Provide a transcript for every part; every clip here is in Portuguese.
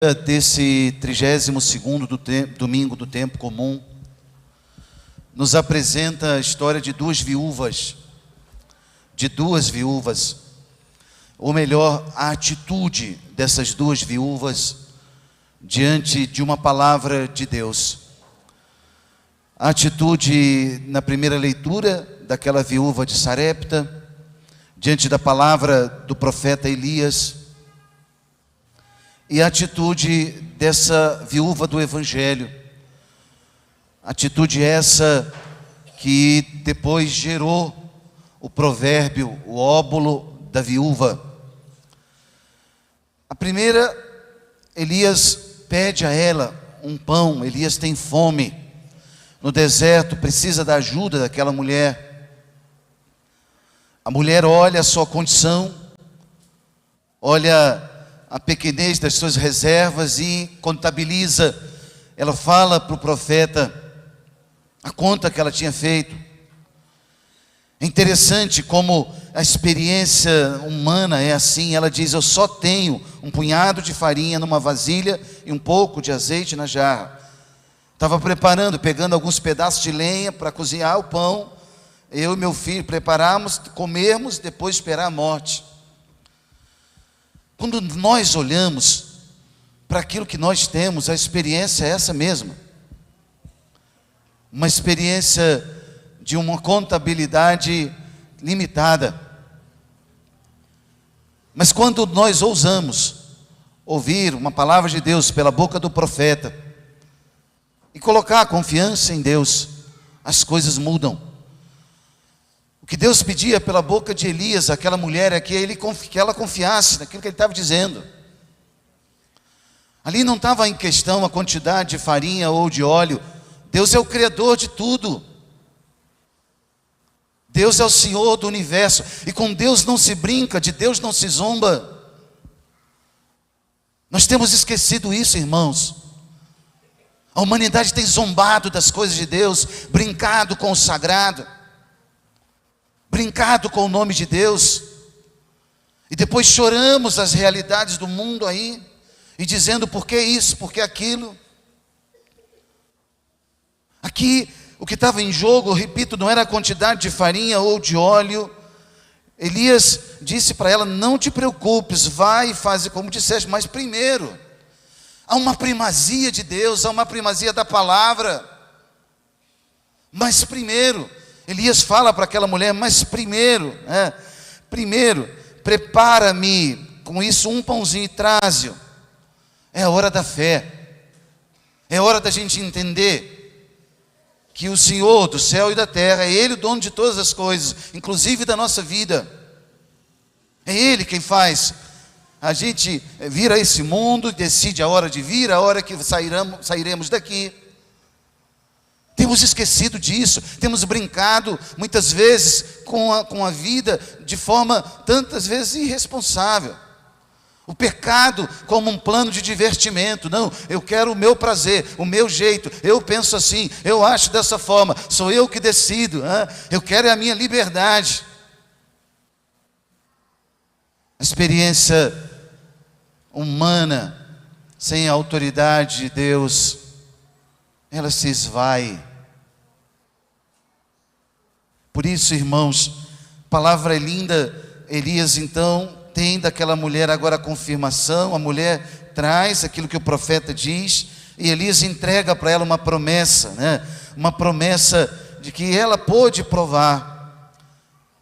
Desse 32º domingo do tempo comum, nos apresenta a história de duas viúvas, ou melhor, a atitude dessas duas viúvas diante de uma palavra de Deus. A atitude na primeira leitura daquela viúva de Sarepta, diante da palavra do profeta Elias, e a atitude dessa viúva do Evangelho, atitude essa que depois gerou o provérbio, o óbolo da viúva. A primeira, Elias pede a ela um pão. Elias tem fome no deserto, precisa da ajuda daquela mulher. A mulher olha a sua condição, olha a pequenez das suas reservas e contabiliza. Ela fala para o profeta a conta que ela tinha feito. É interessante como a experiência humana é assim. Ela diz: eu só tenho um punhado de farinha numa vasilha e um pouco de azeite na jarra. Estava preparando, pegando alguns pedaços de lenha para cozinhar o pão. Eu e meu filho preparamos, comermos, depois esperar a morte. Quando nós olhamos para aquilo que nós temos, a experiência é essa mesma. Uma experiência de uma contabilidade limitada. Mas quando nós ousamos ouvir uma palavra de Deus pela boca do profeta e colocar a confiança em Deus, as coisas mudam. O que Deus pedia pela boca de Elias, aquela mulher, é que ela confiasse naquilo que ele estava dizendo. Ali não estava em questão a quantidade de farinha ou de óleo. Deus é o Criador de tudo. Deus é o Senhor do universo. E com Deus não se brinca, de Deus não se zomba. Nós temos esquecido isso, irmãos. A humanidade tem zombado das coisas de Deus, brincado com o sagrado, brincado com o nome de Deus, e depois choramos as realidades do mundo aí, e dizendo: por que isso, por que aquilo? Aqui, o que estava em jogo, eu repito, não era a quantidade de farinha ou de óleo. Elias disse para ela: não te preocupes, vai e faz como disseste, mas primeiro, há uma primazia de Deus, há uma primazia da palavra. Mas primeiro, Elias fala para aquela mulher: mas primeiro, prepara-me com isso um pãozinho e traze-o. É a hora da fé. É hora da gente entender que o Senhor do céu e da terra é Ele o dono de todas as coisas, inclusive da nossa vida. É Ele quem faz a gente vir a esse mundo, decide a hora de vir, a hora que sairemos daqui. Temos esquecido disso, temos brincado muitas vezes com a vida de forma tantas vezes irresponsável. O pecado como um plano de divertimento. Não, eu quero o meu prazer, o meu jeito, eu penso assim, eu acho dessa forma, sou eu que decido, eu quero a minha liberdade. A experiência humana, sem a autoridade de Deus, ela se esvai. Por isso, irmãos, a palavra é linda. Elias então tem daquela mulher agora a confirmação. A mulher traz aquilo que o profeta diz, e Elias entrega para ela uma promessa, uma promessa de que ela pôde provar.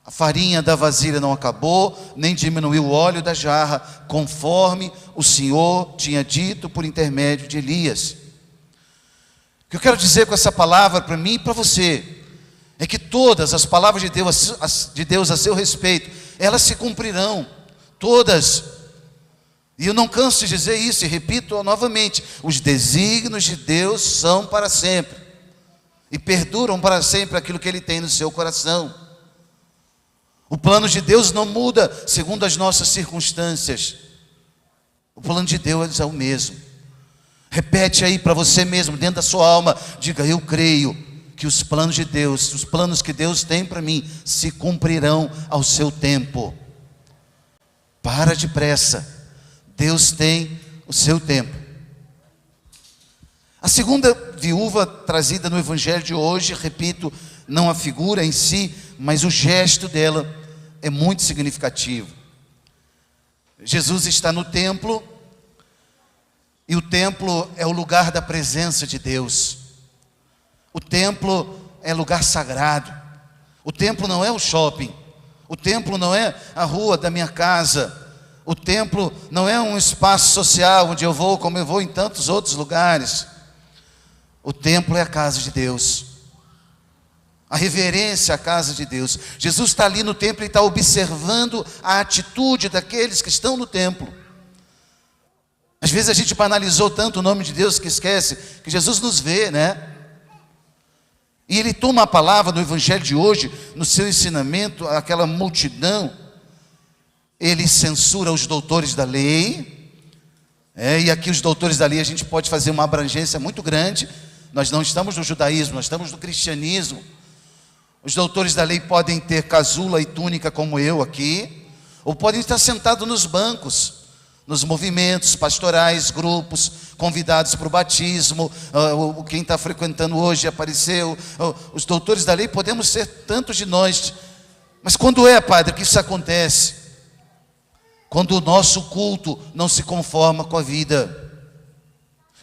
A farinha da vasilha não acabou, nem diminuiu o óleo da jarra, conforme o Senhor tinha dito por intermédio de Elias. O que eu quero dizer com essa palavra para mim e para você é que todas as palavras de Deus a seu respeito, elas se cumprirão, todas. E eu não canso de dizer isso e repito novamente: os desígnios de Deus são para sempre, e perduram para sempre aquilo que Ele tem no seu coração. O plano de Deus não muda segundo as nossas circunstâncias. O plano de Deus é o mesmo. Repete aí para você mesmo, dentro da sua alma, diga: eu creio que os planos de Deus, os planos que Deus tem para mim, se cumprirão ao seu tempo. Para depressa, Deus tem o seu tempo. A segunda viúva trazida no evangelho de hoje, repito, não a figura em si, mas o gesto dela é muito significativo. Jesus está no templo, e o templo é o lugar da presença de Deus. O templo é lugar sagrado. O templo não é o shopping. O templo não é a rua da minha casa. O templo não é um espaço social onde eu vou, como eu vou em tantos outros lugares. O templo é a casa de Deus. A reverência à casa de Deus. Jesus está ali no templo e está observando a atitude daqueles que estão no templo. Às vezes a gente banalizou tanto o nome de Deus que esquece que Jesus nos vê, né? E ele toma a palavra no evangelho de hoje, no seu ensinamento, aquela multidão. Ele censura os doutores da lei. E aqui os doutores da lei a gente pode fazer uma abrangência muito grande. Nós não estamos no judaísmo, nós estamos no cristianismo. Os doutores da lei podem ter casula e túnica como eu aqui, ou podem estar sentados nos bancos, nos movimentos pastorais, grupos, convidados para o batismo. Quem está frequentando hoje apareceu. Os doutores da lei podemos ser tantos de nós. Mas quando é, padre, que isso acontece? Quando o nosso culto não se conforma com a vida.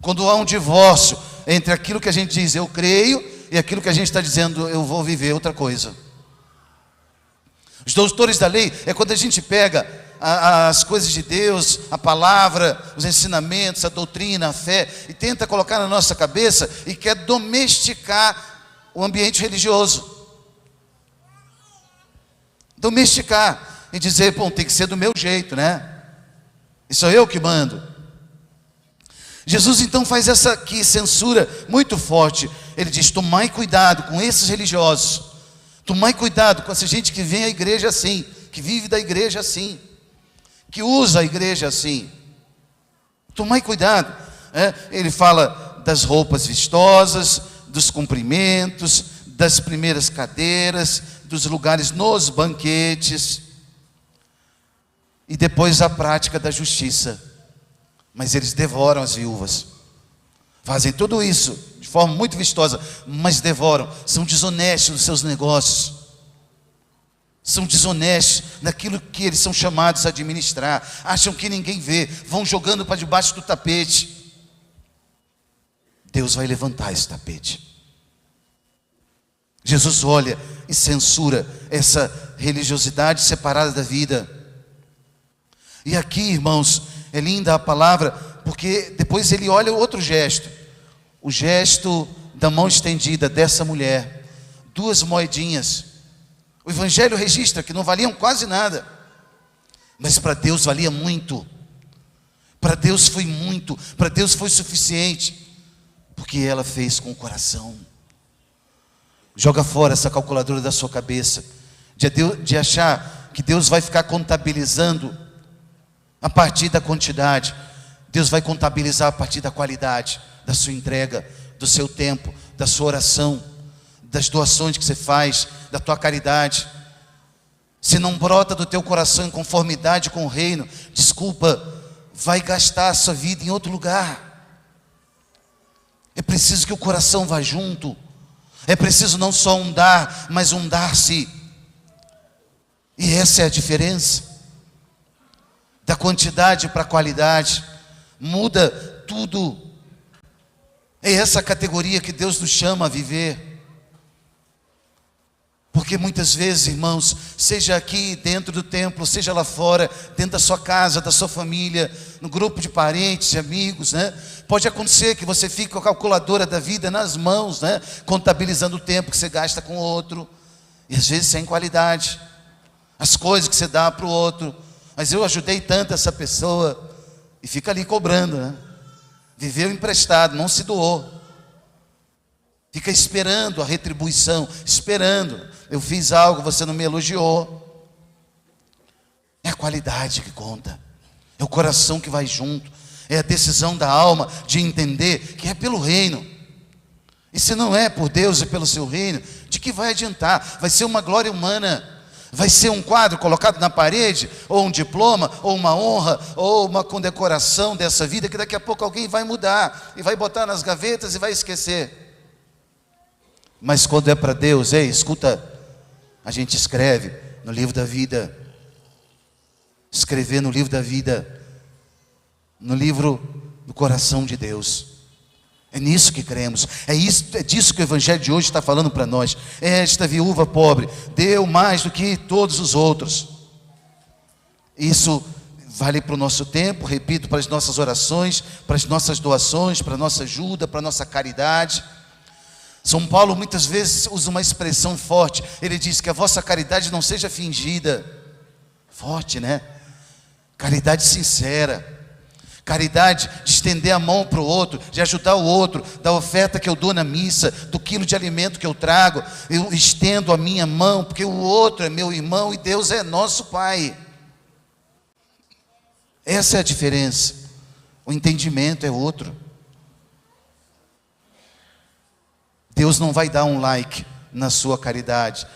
Quando há um divórcio entre aquilo que a gente diz, eu creio, e aquilo que a gente está dizendo, eu vou viver outra coisa. Os doutores da lei é quando a gente pega as coisas de Deus, a palavra, os ensinamentos, a doutrina, a fé, e tenta colocar na nossa cabeça e quer domesticar o ambiente religioso. Domesticar e dizer, bom, tem que ser do meu jeito, né? E sou eu que mando. Jesus então faz essa aqui censura muito forte. Ele diz, tomai cuidado com esses religiosos. Tomai cuidado com essa gente que vem à igreja assim, que vive da igreja assim, que usa a igreja assim. Tomai cuidado. Ele fala das roupas vistosas, dos cumprimentos, das primeiras cadeiras, dos lugares nos banquetes. E depois a prática da justiça. Mas eles devoram as viúvas. Fazem tudo isso de forma muito vistosa, mas devoram. São desonestos nos seus negócios. São desonestos naquilo que eles são chamados a administrar. Acham que ninguém vê. Vão jogando para debaixo do tapete. Deus vai levantar esse tapete. Jesus olha e censura essa religiosidade separada da vida. E aqui, irmãos, é linda a palavra, porque depois ele olha o outro gesto. O gesto da mão estendida dessa mulher. 2 moedinhas. O evangelho registra que não valiam quase nada. Mas para Deus valia muito. Para Deus foi muito. Para Deus foi suficiente. Porque ela fez com o coração. Joga fora essa calculadora da sua cabeça. De achar que Deus vai ficar contabilizando a partir da quantidade. Deus vai contabilizar a partir da qualidade da sua entrega, do seu tempo, da sua oração, das doações que você faz, da tua caridade. Se não brota do teu coração em conformidade com o reino, desculpa, vai gastar a sua vida em outro lugar. É preciso que o coração vá junto. É preciso não só um dar, mas um dar-se. E essa é a diferença. Da quantidade para a qualidade, muda tudo. É essa categoria que Deus nos chama a viver. Porque muitas vezes, irmãos, seja aqui dentro do templo, seja lá fora, dentro da sua casa, da sua família, no grupo de parentes, de amigos, né? Pode acontecer que você fique com a calculadora da vida nas mãos, né? Contabilizando o tempo que você gasta com o outro, e às vezes sem qualidade, as coisas que você dá para o outro. Mas eu ajudei tanto essa pessoa, e fica ali cobrando, né? Viveu emprestado, não se doou. Fica esperando a retribuição, esperando. Eu fiz algo, você não me elogiou. É a qualidade que conta. É o coração que vai junto. É a decisão da alma de entender que é pelo reino. E se não é por Deus e pelo seu reino, de que vai adiantar? Vai ser uma glória humana. Vai ser um quadro colocado na parede, ou um diploma, ou uma honra, ou uma condecoração dessa vida, que daqui a pouco alguém vai mudar, e vai botar nas gavetas e vai esquecer. Mas quando é para Deus, ei, escuta, a gente escreve no livro da vida. Escrever no livro da vida, no livro do coração de Deus. É nisso que cremos, é disso que o Evangelho de hoje está falando para nós. Esta viúva pobre deu mais do que todos os outros. Isso vale para o nosso tempo, repito, para as nossas orações, para as nossas doações, para a nossa ajuda, para a nossa caridade. São Paulo muitas vezes usa uma expressão forte. Ele diz que a vossa caridade não seja fingida. Forte, né? Caridade sincera. Caridade de estender a mão para o outro, de ajudar o outro, da oferta que eu dou na missa, do quilo de alimento que eu trago, eu estendo a minha mão, porque o outro é meu irmão e Deus é nosso Pai. Essa é a diferença. O entendimento é outro. Deus não vai dar um like na sua caridade.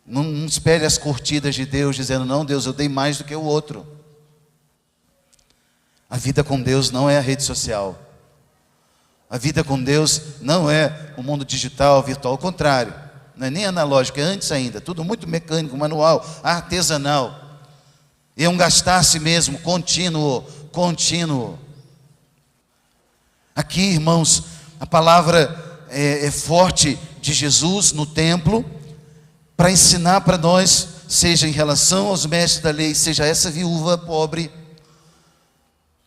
Não espere as curtidas de Deus dizendo, não, Deus, eu dei mais do que o outro. A vida com Deus não é a rede social. A vida com Deus não é o mundo digital, virtual. Ao contrário, não é nem analógico, é antes ainda. Tudo muito mecânico, manual, artesanal. E é um gastar-se mesmo, contínuo. Aqui, irmãos, a palavra é forte de Jesus no templo, para ensinar para nós, seja em relação aos mestres da lei, seja essa viúva pobre,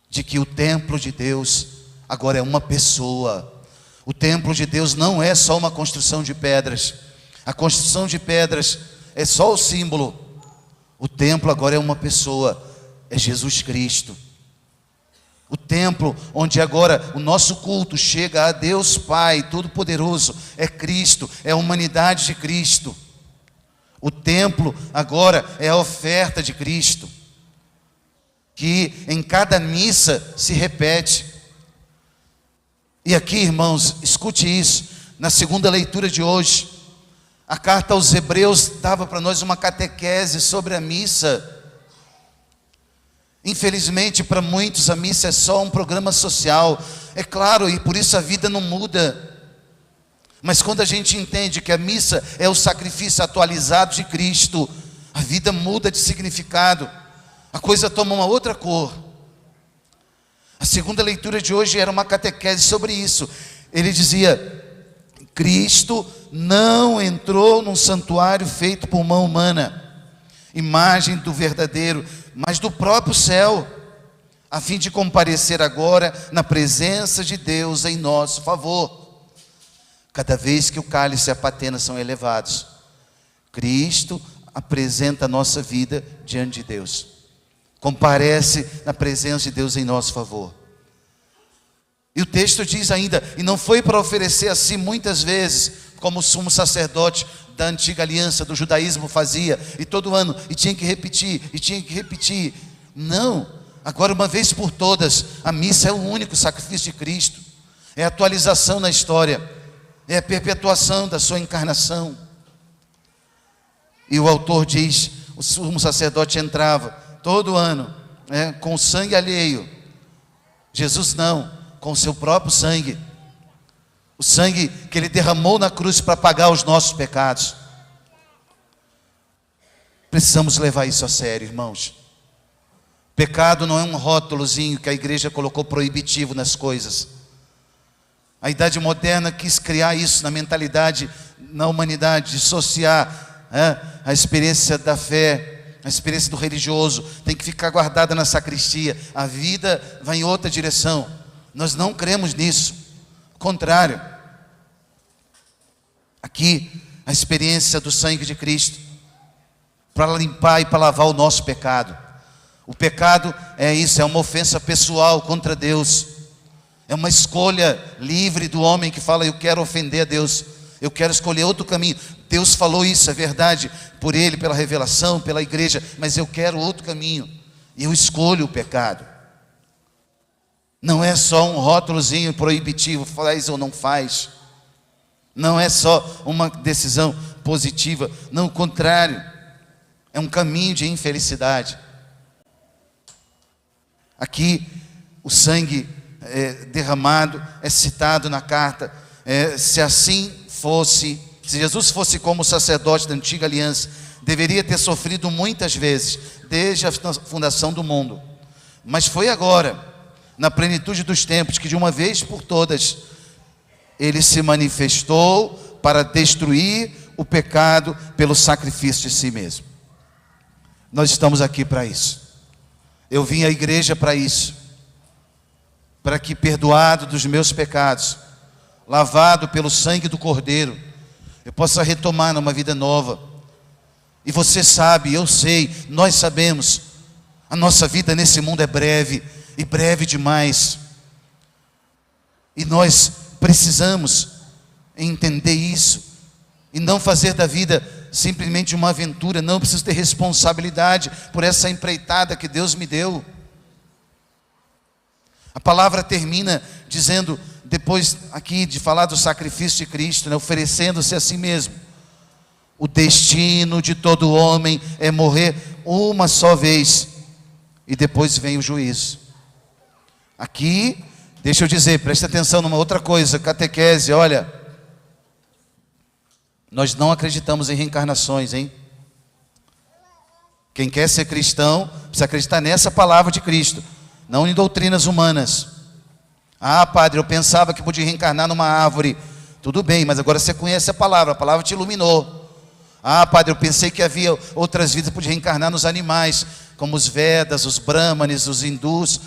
de que o templo de Deus agora é uma pessoa. O templo de Deus não é só uma construção de pedras. A construção de pedras é só o símbolo. O templo agora é uma pessoa, é Jesus Cristo. O templo onde agora o nosso culto chega a Deus Pai Todo-Poderoso é Cristo, é a humanidade de Cristo. O templo agora é a oferta de Cristo, que em cada missa se repete. E aqui, irmãos, escute isso, na segunda leitura de hoje, a carta aos Hebreus dava para nós uma catequese sobre a missa. Infelizmente, para muitos, a missa é só um programa social, é claro, e por isso a vida não muda. Mas quando a gente entende que a missa é o sacrifício atualizado de Cristo, a vida muda de significado. A coisa toma uma outra cor. A segunda leitura de hoje era uma catequese sobre isso. Ele dizia, Cristo não entrou num santuário feito por mão humana, imagem do verdadeiro, mas do próprio céu, a fim de comparecer agora na presença de Deus em nosso favor. Cada vez que o cálice e a patena são elevados, Cristo apresenta a nossa vida diante de Deus. Comparece na presença de Deus em nosso favor. E o texto diz ainda, e não foi para oferecer assim muitas vezes, como o sumo sacerdote da antiga aliança, do judaísmo fazia, e todo ano, e tinha que repetir. Não, agora uma vez por todas, a missa é o único sacrifício de Cristo, é a atualização na história, é a perpetuação da sua encarnação. E o autor diz, o sumo sacerdote entrava todo ano, com sangue alheio. Jesus não, com o seu próprio sangue. O sangue que ele derramou na cruz para pagar os nossos pecados. Precisamos levar isso a sério, irmãos. Pecado não é um rótulozinho que a igreja colocou proibitivo nas coisas. A idade moderna quis criar isso na mentalidade, na humanidade, dissociar a experiência da fé, a experiência do religioso, tem que ficar guardada na sacristia. A vida vai em outra direção. Nós não cremos nisso. Ao contrário. Aqui, a experiência do sangue de Cristo, para limpar e para lavar o nosso pecado. O pecado é isso, é uma ofensa pessoal contra Deus. É uma escolha livre do homem que fala, eu quero ofender a Deus. Eu quero escolher outro caminho. Deus falou isso, é verdade, por Ele, pela revelação, pela igreja, mas eu quero outro caminho. E eu escolho o pecado. Não é só um rótulozinho proibitivo, faz ou não faz. Não é só uma decisão positiva, não, o contrário. é um caminho de infelicidade. Aqui, o sangue derramado é citado na carta. Se assim fosse, se Jesus fosse como o sacerdote da antiga aliança, deveria ter sofrido muitas vezes, desde a fundação do mundo. Mas foi agora, na plenitude dos tempos, que de uma vez por todas, ele se manifestou para destruir o pecado pelo sacrifício de si mesmo. Nós estamos aqui para isso. Eu vim à igreja para isso, para que, perdoado dos meus pecados, lavado pelo sangue do Cordeiro, eu possa retomar numa vida nova. E você sabe, eu sei, nós sabemos, a nossa vida nesse mundo é breve, e breve demais. E nós precisamos entender isso, e não fazer da vida simplesmente uma aventura. Não, preciso ter responsabilidade por essa empreitada que Deus me deu. A palavra termina dizendo, depois aqui de falar do sacrifício de Cristo, né, oferecendo-se a si mesmo. O destino de todo homem é morrer uma só vez, e depois vem o juízo. Aqui, deixa eu dizer, preste atenção numa outra coisa, catequese, olha, nós não acreditamos em reencarnações, hein? Quem quer ser cristão, precisa acreditar nessa palavra de Cristo, não em doutrinas humanas. Ah, padre, eu pensava que podia reencarnar numa árvore. Tudo bem, mas agora você conhece a palavra te iluminou. Ah, padre, eu pensei que havia outras vidas, podia reencarnar nos animais, como os Vedas, os Brahmanes, os hindus.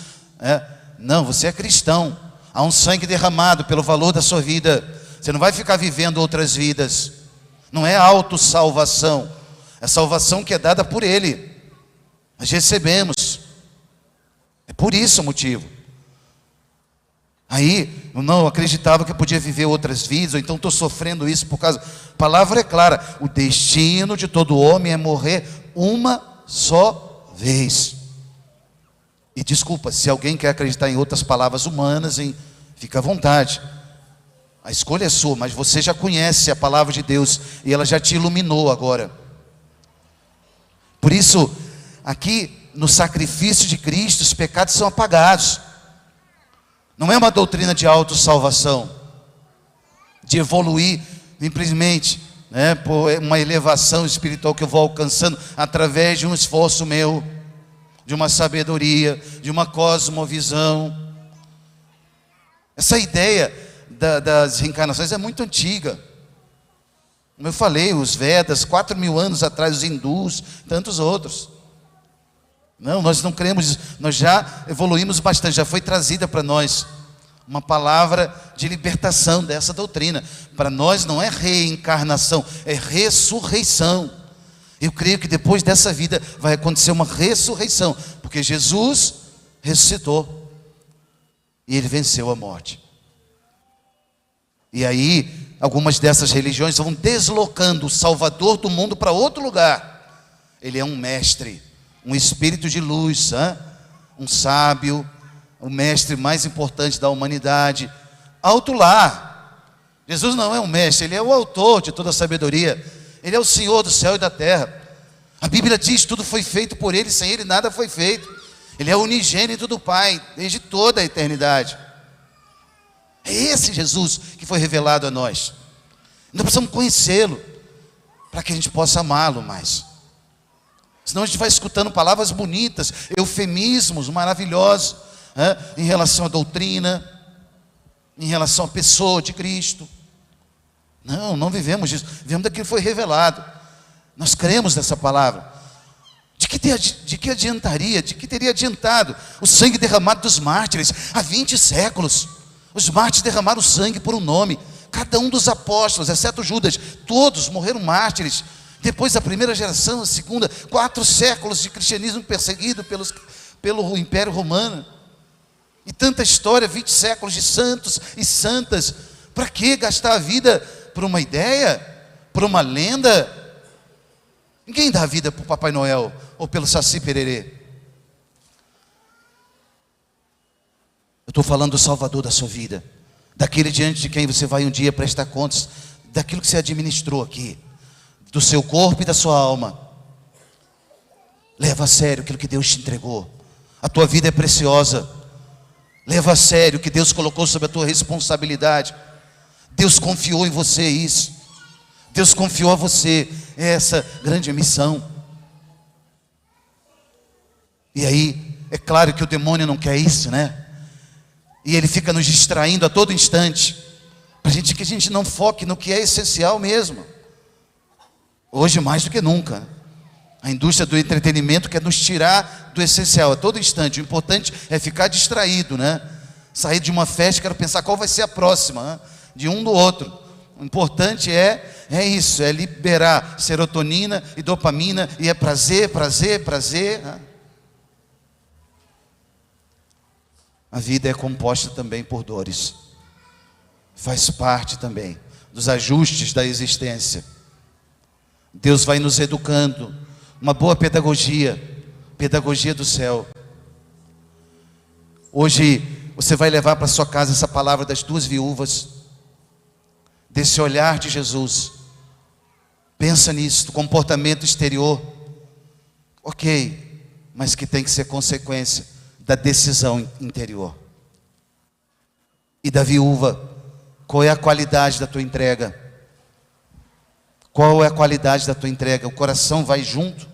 Não, você é cristão. Há um sangue derramado pelo valor da sua vida. Você não vai ficar vivendo outras vidas. Não é autossalvação, é salvação que é dada por Ele. Nós recebemos. É por isso o motivo. Aí, eu não acreditava que eu podia viver outras vidas, ou então estou sofrendo isso por causa... A palavra é clara, o destino de todo homem é morrer uma só vez. E desculpa, se alguém quer acreditar em outras palavras humanas, fica à vontade. A escolha é sua, mas você já conhece a palavra de Deus, e ela já te iluminou agora. Por isso, aqui no sacrifício de Cristo, os pecados são apagados. Não é uma doutrina de autossalvação, de evoluir simplesmente, por uma elevação espiritual que eu vou alcançando através de um esforço meu, de uma sabedoria, de uma cosmovisão. Essa ideia das reencarnações é muito antiga. Como eu falei, os Vedas, 4.000 anos atrás, os hindus, tantos outros. Não, nós não cremos nisso. Nós já evoluímos bastante, já foi trazida para nós uma palavra de libertação dessa doutrina. Para nós não é reencarnação, é ressurreição. Eu creio que depois dessa vida vai acontecer uma ressurreição, porque Jesus ressuscitou e Ele venceu a morte. E aí, algumas dessas religiões vão deslocando o Salvador do mundo para outro lugar. Ele é um mestre, um espírito de luz, um sábio, o mestre mais importante da humanidade. Alto lá. Jesus não é um mestre, Ele é o autor de toda a sabedoria. Ele é o Senhor do céu e da terra. A Bíblia diz, tudo foi feito por Ele, sem Ele nada foi feito. Ele é o unigênito do Pai, desde toda a eternidade. É esse Jesus que foi revelado a nós. Nós precisamos conhecê-lo, para que a gente possa amá-lo mais. Senão a gente vai escutando palavras bonitas, eufemismos maravilhosos, em relação à doutrina, em relação à pessoa de Cristo. Não vivemos disso, vivemos daquilo que foi revelado. Nós cremos nessa palavra. De que adiantaria, de que teria adiantado o sangue derramado dos mártires há 20 séculos? Os mártires derramaram sangue por um nome. Cada um dos apóstolos, exceto Judas, todos morreram mártires. Depois da primeira geração, a segunda, 4 séculos de cristianismo perseguido pelo Império Romano. E tanta história, 20 séculos de santos e santas. Para que gastar a vida por uma ideia, por uma lenda? Ninguém dá a vida para o Papai Noel ou pelo Saci Pererê. Eu estou falando do Salvador da sua vida, daquele diante de quem você vai um dia prestar contas, daquilo que você administrou aqui, do seu corpo e da sua alma. Leva a sério aquilo que Deus te entregou. A tua vida é preciosa. Leva a sério o que Deus colocou sobre a tua responsabilidade. Deus confiou em você isso. Deus confiou a você essa grande missão. E aí, é claro que o demônio não quer isso, né? E ele fica nos distraindo a todo instante, para que a gente não foque no que é essencial mesmo. Hoje mais do que nunca, a indústria do entretenimento quer nos tirar do essencial a todo instante. O importante é ficar distraído, né? Sair de uma festa, quero pensar qual vai ser a próxima, né? De um do outro. O importante é isso, é liberar serotonina e dopamina, e é prazer, prazer, prazer, né? A vida é composta também por dores. Faz parte também dos ajustes da existência. Deus vai nos educando. Uma boa pedagogia do céu. Hoje você vai levar para sua casa essa palavra das 2 viúvas, desse olhar de Jesus. Pensa nisso, do comportamento exterior. Ok, mas que tem que ser consequência da decisão interior. E da viúva, qual é a qualidade da tua entrega? Qual é a qualidade da tua entrega? O coração vai junto?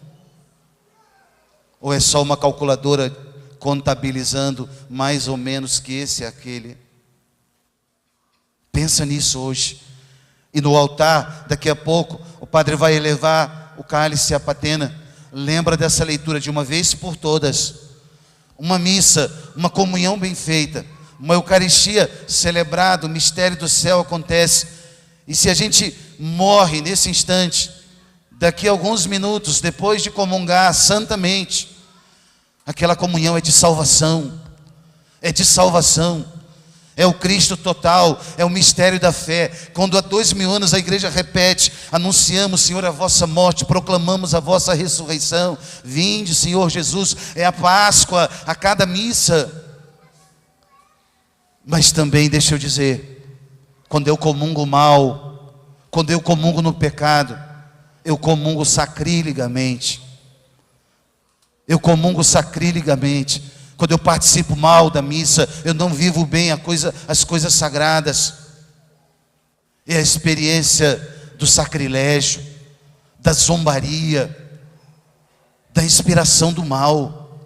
Ou é só uma calculadora contabilizando mais ou menos que esse e aquele? Pensa nisso hoje. E no altar, daqui a pouco, o padre vai elevar o cálice e a patena. Lembra dessa leitura de uma vez por todas. Uma missa, uma comunhão bem feita, uma Eucaristia celebrada, o mistério do céu acontece. E se a gente morre nesse instante, daqui a alguns minutos, depois de comungar santamente, aquela comunhão é de salvação. É de salvação. É o Cristo total, é o mistério da fé. Quando há 2000 anos a igreja repete: anunciamos, Senhor, a vossa morte, proclamamos a vossa ressurreição. Vinde, Senhor Jesus. É a Páscoa a cada missa. Mas também, deixa eu dizer, quando eu comungo mal, quando eu comungo no pecado, eu comungo sacrilegamente. Eu comungo sacrilegamente. Quando eu participo mal da missa, eu não vivo bem as coisas sagradas. É a experiência do sacrilégio, da zombaria, da inspiração do mal.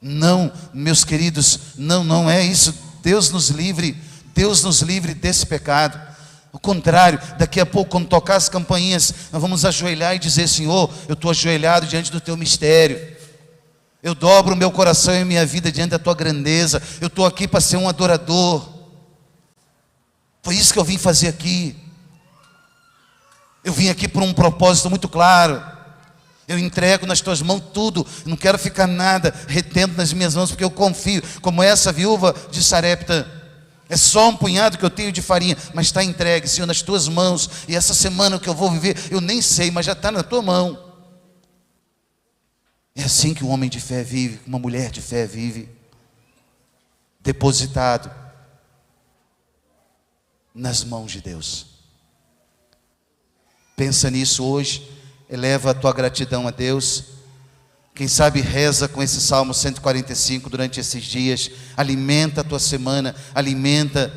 Não, meus queridos, não é isso. Deus nos livre desse pecado. Ao contrário, daqui a pouco, quando tocar as campainhas, nós vamos ajoelhar e dizer: Senhor, eu estou ajoelhado diante do teu mistério. Eu dobro o meu coração e a minha vida diante da tua grandeza. Eu estou aqui para ser um adorador. Foi isso que eu vim fazer aqui. Eu vim aqui por um propósito muito claro. Eu entrego nas tuas mãos tudo. Não quero ficar nada retendo nas minhas mãos, porque eu confio. Como essa viúva de Sarepta. É só um punhado que eu tenho de farinha, mas está entregue, Senhor, nas tuas mãos. E essa semana que eu vou viver, eu nem sei, mas já está na tua mão. É assim que um homem de fé vive, uma mulher de fé vive, depositado nas mãos de Deus. Pensa nisso hoje, eleva a tua gratidão a Deus. Quem sabe reza com esse Salmo 145 durante esses dias. Alimenta a tua semana, alimenta,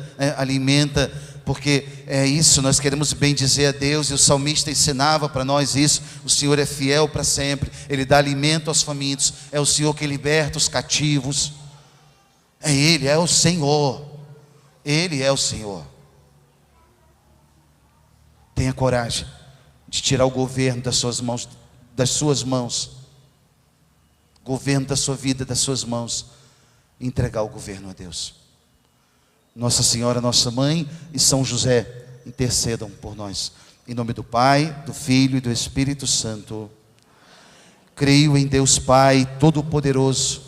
porque é isso, nós queremos bem dizer a Deus, e o salmista ensinava para nós isso. O Senhor é fiel para sempre, Ele dá alimento aos famintos, é o Senhor que liberta os cativos, é Ele, é o Senhor, Ele é o Senhor. Tenha coragem de tirar o governo das suas mãos, governo da sua vida, das suas mãos, e entregar o governo a Deus. Nossa Senhora, nossa Mãe, e São José, intercedam por nós. Em nome do Pai, do Filho e do Espírito Santo. Creio em Deus Pai Todo-Poderoso,